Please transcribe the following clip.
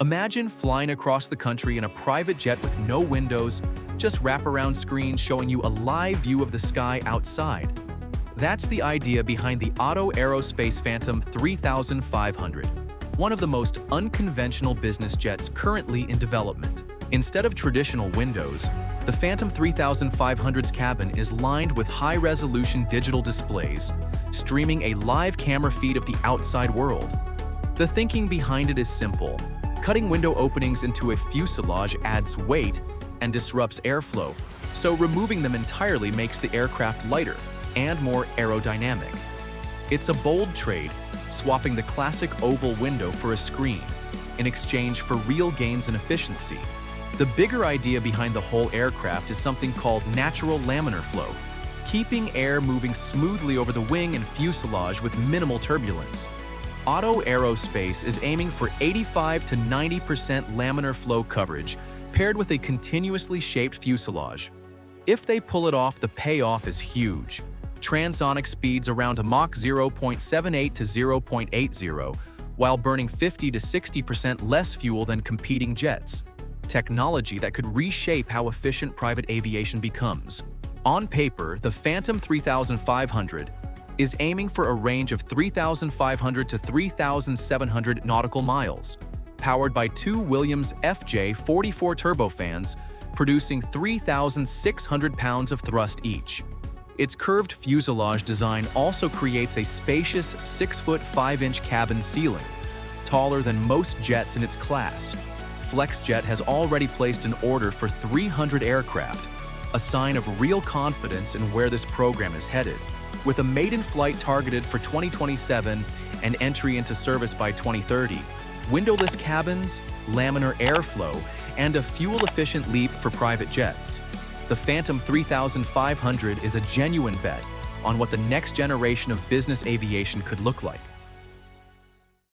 Imagine flying across the country in a private jet with no windows, just wraparound screens showing you a live view of the sky outside. That's the idea behind the Otto Aerospace Phantom 3500, one of the most unconventional business jets currently in development. Instead of traditional windows, the Phantom 3500's cabin is lined with high-resolution digital displays, streaming a live camera feed of the outside world. The thinking behind it is simple. Cutting window openings into a fuselage adds weight and disrupts airflow, so removing them entirely makes the aircraft lighter and more aerodynamic. It's a bold trade, swapping the classic oval window for a screen, in exchange for real gains in efficiency. The bigger idea behind the whole aircraft is something called natural laminar flow, keeping air moving smoothly over the wing and fuselage with minimal turbulence. Otto Aerospace is aiming for 85 to 90% laminar flow coverage, paired with a continuously shaped fuselage. If they pull it off, the payoff is huge. Transonic speeds around a Mach 0.78 to 0.80, while burning 50 to 60% less fuel than competing jets. Technology that could reshape how efficient private aviation becomes. On paper, the Phantom 3500 is aiming for a range of 3,500 to 3,700 nautical miles, powered by two Williams FJ44 turbofans, producing 3,600 pounds of thrust each. Its curved fuselage design also creates a spacious 6-foot 5-inch cabin ceiling, taller than most jets in its class. FlexJet has already placed an order for 300 aircraft, a sign of real confidence in where this program is headed. With a maiden flight targeted for 2027 and entry into service by 2030, windowless cabins, laminar airflow, and a fuel-efficient leap for private jets, the Phantom 3500 is a genuine bet on what the next generation of business aviation could look like.